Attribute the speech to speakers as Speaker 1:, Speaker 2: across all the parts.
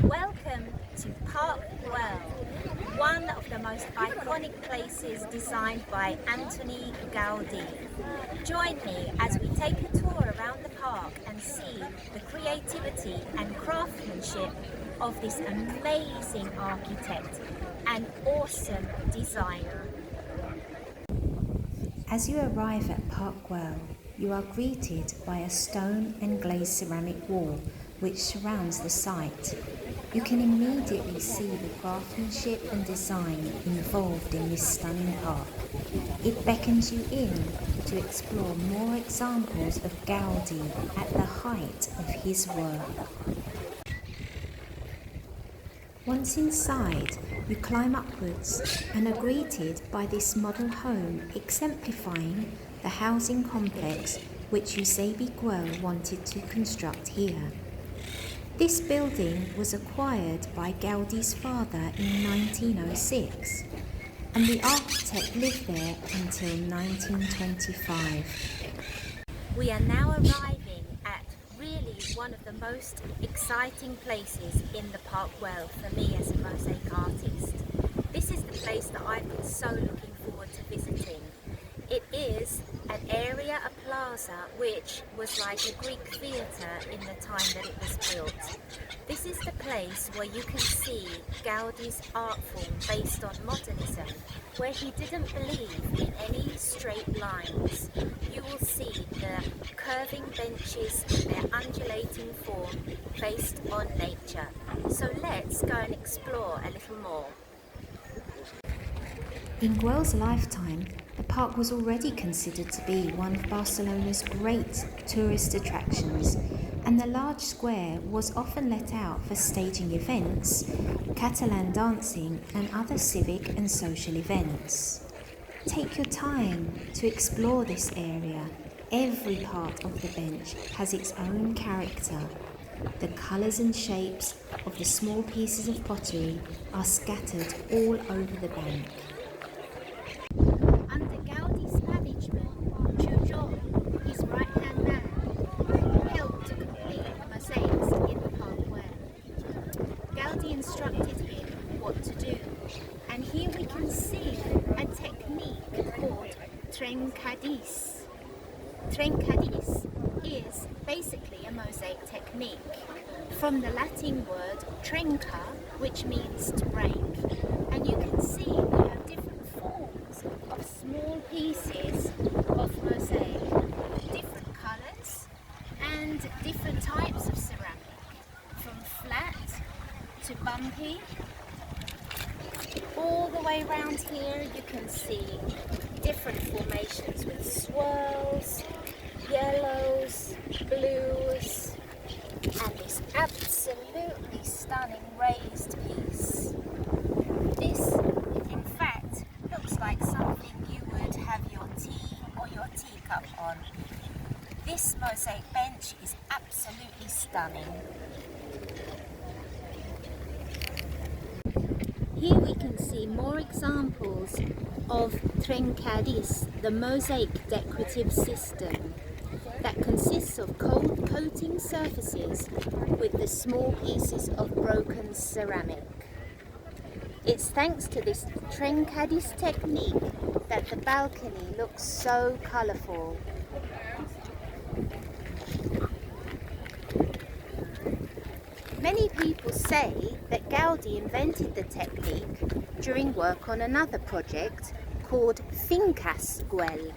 Speaker 1: Welcome to Park Güell, one of the most iconic places designed by Antoní Gaudí. Join me as we take a tour around the park and see the creativity and craftsmanship of this amazing architect and awesome designer.
Speaker 2: As you arrive at Park Güell, you are greeted by a stone and glazed ceramic wall which surrounds the site. You can immediately see the craftsmanship and design involved in this stunning park. It beckons you in to explore more examples of Gaudi at the height of his work. Once inside, you climb upwards and are greeted by this model home exemplifying the housing complex which Josep Maria wanted to construct here. This building was acquired by Gaudi's father in 1906, and the architect lived there until 1925.
Speaker 1: We are now arriving at really one of the most exciting places in the Park Güell for me as a mosaic artist. This is the place that I've been so looking forward to visiting. It is an area, a plaza, which was like a Greek theatre in the time that it was built. This is the place where you can see Gaudi's art form based on modernism, where he didn't believe in any straight lines. You will see the curving benches in their undulating form based on nature. So let's go and explore a little more.
Speaker 2: In Güell's lifetime, the park was already considered to be one of Barcelona's great tourist attractions, and the large square was often let out for staging events, Catalan dancing and other civic and social events. Take your time to explore this area. Every part of the bench has its own character. The colours and shapes of the small pieces of pottery are scattered all over the bank.
Speaker 1: Under Gaudi's management, Jujol, his right-hand man, helped to complete the mosaics in the Park Güell. Gaudi instructed him what to do, and here we can see a technique called trencadís. Trencadís is basically a mosaic technique from the Latin word trenca, which means to break, and you can see we have different forms of small pieces of mosaic, different colours and different types of ceramic, from flat to bumpy. All the way around here you can see different formations with swirls, yellows, blues, and this absolutely stunning raised piece. This, in fact, looks like something you would have your tea or your teacup on. This mosaic bench is absolutely stunning. Here we can see more examples of trencadís, the mosaic decorative system that consists of coating surfaces with the small pieces of broken ceramic. It's thanks to this trencadís technique that the balcony looks so colourful. Many people say that Gaudi invented the technique during work on another project called Park Güell.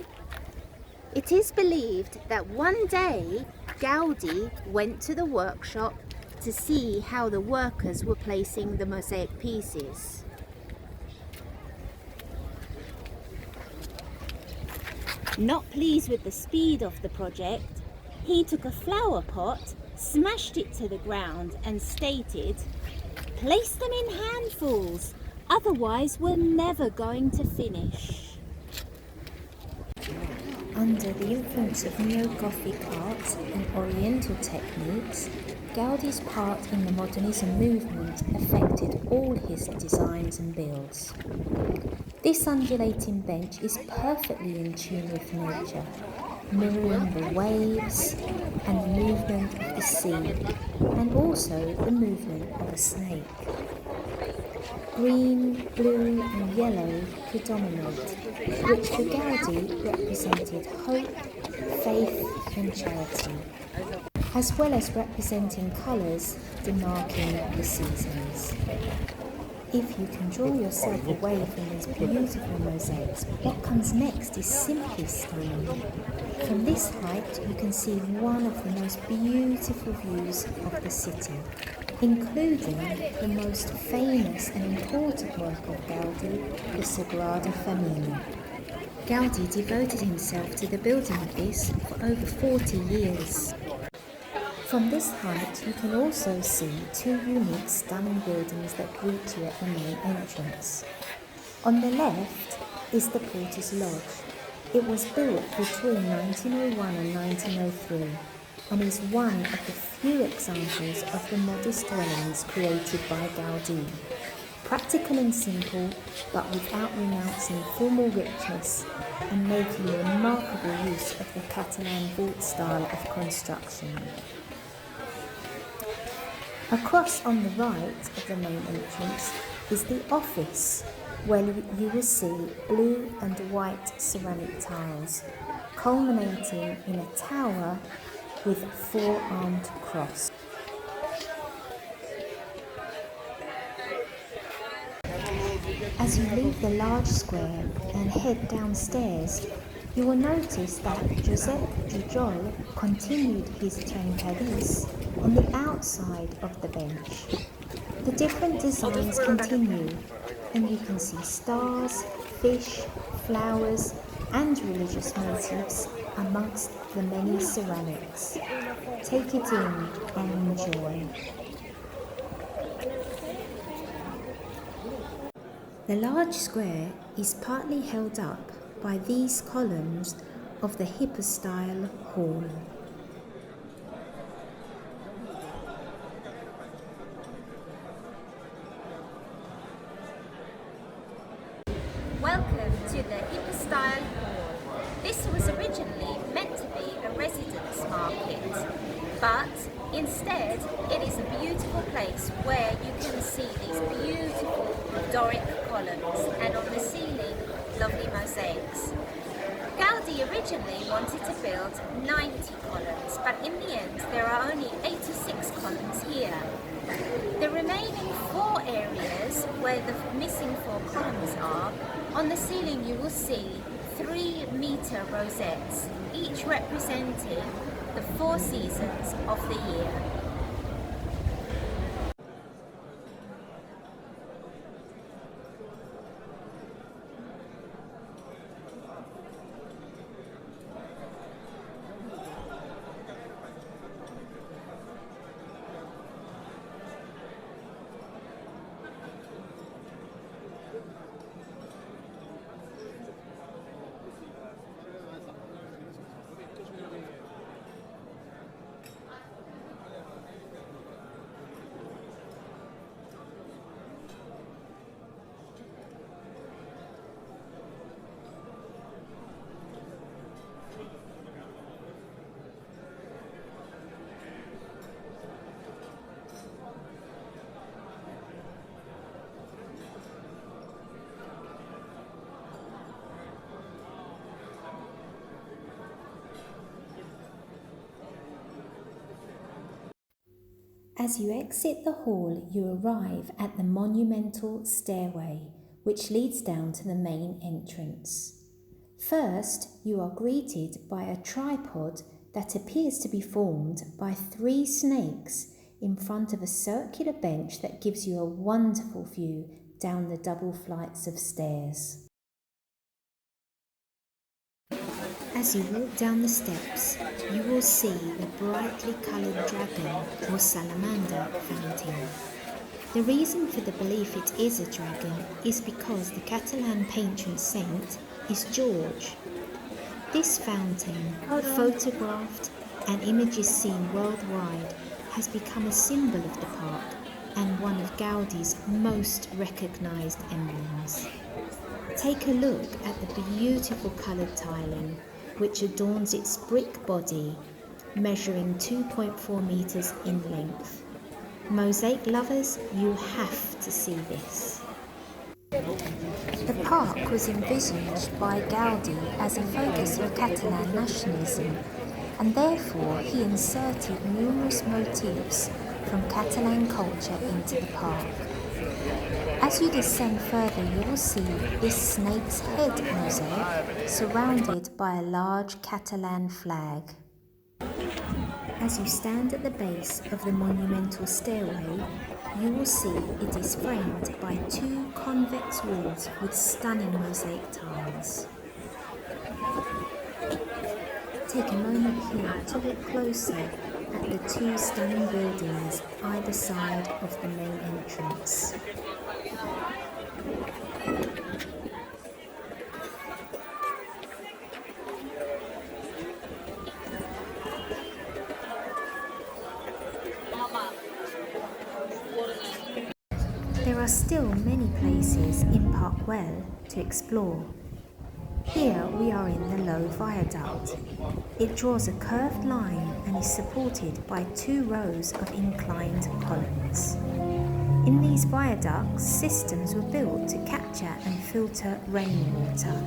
Speaker 1: It is believed that one day Gaudi went to the workshop to see how the workers were placing the mosaic pieces. Not pleased with the speed of the project, he took a flower pot, smashed it to the ground and stated, "Place them in handfuls, otherwise we're never going to finish."
Speaker 2: Under the influence of neo-Gothic art and Oriental techniques, Gaudi's part in the modernism movement affected all his designs and builds. This undulating bench is perfectly in tune with nature. mirroring the waves and the movement of the sea, and also the movement of a snake. Green, blue and yellow predominate, which for Gaudi represented hope, faith and charity, as well as representing colours demarking the seasons. If you can draw yourself away from these beautiful mosaics, what comes next is simply stunning. From this height you can see one of the most beautiful views of the city, including the most famous and important work of Gaudi, the Sagrada Familia. Gaudi devoted himself to the building of this for over 40 years. From this height you can also see two unique stunning buildings that greet you at the main entrance. On the left is the Porter's Lodge. It was built between 1901 and 1903 and is one of the few examples of the modest dwellings created by Gaudi. Practical and simple, but without renouncing formal richness and making remarkable use of the Catalan vault style of construction. Across on the right of the main entrance is the office, where you will see blue and white ceramic tiles, culminating in a tower with a four-armed cross. As you leave the large square and head downstairs, you will notice that Josep Jujol continued his trencadís on the outside of the bench. The different designs continue, and you can see stars, fish, flowers and religious motifs amongst the many ceramics. Take it in and enjoy. The large square is partly held up by these columns of the Hipp style hall.
Speaker 1: Welcome to the Hipp style hall. This was originally meant to be a residence market, but instead it is a beautiful place where you can see these beautiful Doric columns and on the ceiling lovely mosaics. Gaudi originally wanted to build 90 columns, but in the end there are only 86 columns here. The remaining 4 areas where the missing 4 columns are, on the ceiling you will see 3-meter rosettes, each representing the 4 seasons of the year.
Speaker 2: As you exit the hall, you arrive at the monumental stairway, which leads down to the main entrance. First, you are greeted by a tripod that appears to be formed by 3 snakes in front of a circular bench that gives you a wonderful view down the double flights of stairs. As you walk down the steps, you will see the brightly coloured dragon or salamander fountain. The reason for the belief it is a dragon is because the Catalan patron saint is George. This fountain, photographed and images seen worldwide, has become a symbol of the park and one of Gaudi's most recognised emblems. Take a look at the beautiful coloured tiling, which adorns its brick body, measuring 2.4 meters in length. Mosaic lovers, you have to see this. The park was envisaged by Gaudi as a focus of Catalan nationalism, and therefore he inserted numerous motifs from Catalan culture into the park. As you descend further, you will see this snake's head mosaic surrounded by a large Catalan flag. As you stand at the base of the monumental stairway, you will see it is framed by two convex walls with stunning mosaic tiles. Take a moment here to look closer at the two stunning buildings either side of the main entrance. There are still many places in Park Güell to explore. Here we are in the low viaduct. It draws a curved line and is supported by two rows of inclined columns. In these viaducts, systems were built to capture and filter rainwater.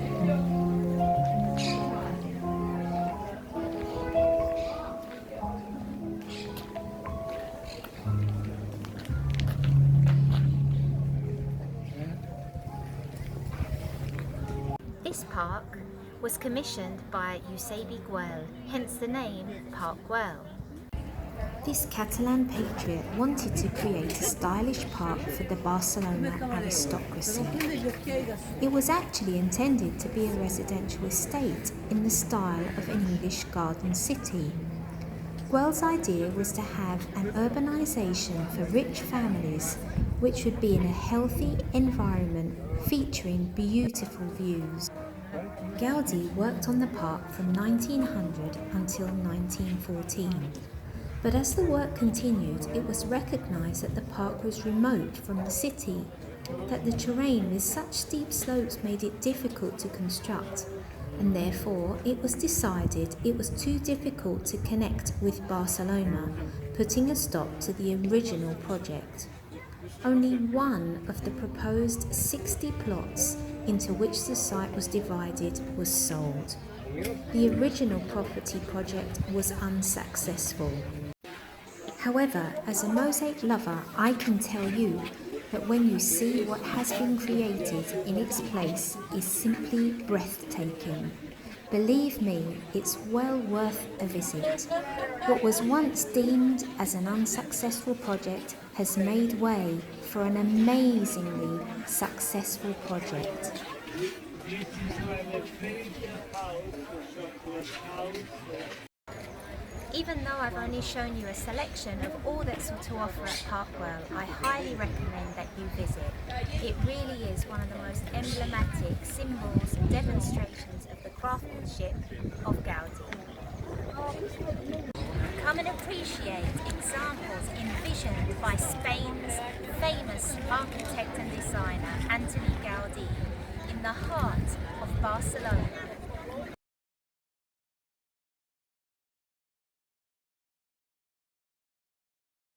Speaker 1: This park was commissioned by Josep Maria Jujol, hence the name Park Güell.
Speaker 2: This Catalan patriot wanted to create a stylish park for the Barcelona aristocracy. It was actually intended to be a residential estate in the style of an English garden city. Güell's idea was to have an urbanisation for rich families, which would be in a healthy environment featuring beautiful views. Gaudi worked on the park from 1900 until 1914. But as the work continued, it was recognised that the park was remote from the city, that the terrain with such steep slopes made it difficult to construct, and therefore it was decided it was too difficult to connect with Barcelona, putting a stop to the original project. Only one of the proposed 60 plots into which the site was divided was sold. The original property project was unsuccessful. However, as a mosaic lover, I can tell you that when you see what has been created in its place is simply breathtaking. Believe me, it's well worth a visit. What was once deemed as an unsuccessful project has made way for an amazingly successful project.
Speaker 1: Even though I've only shown you a selection of all that's to offer at Park Güell, I highly recommend that you visit. It really is one of the most emblematic symbols and demonstrations of the craftsmanship of Gaudi. Come and appreciate examples envisioned by Spain's famous architect and designer Antoní Gaudí in the heart of Barcelona.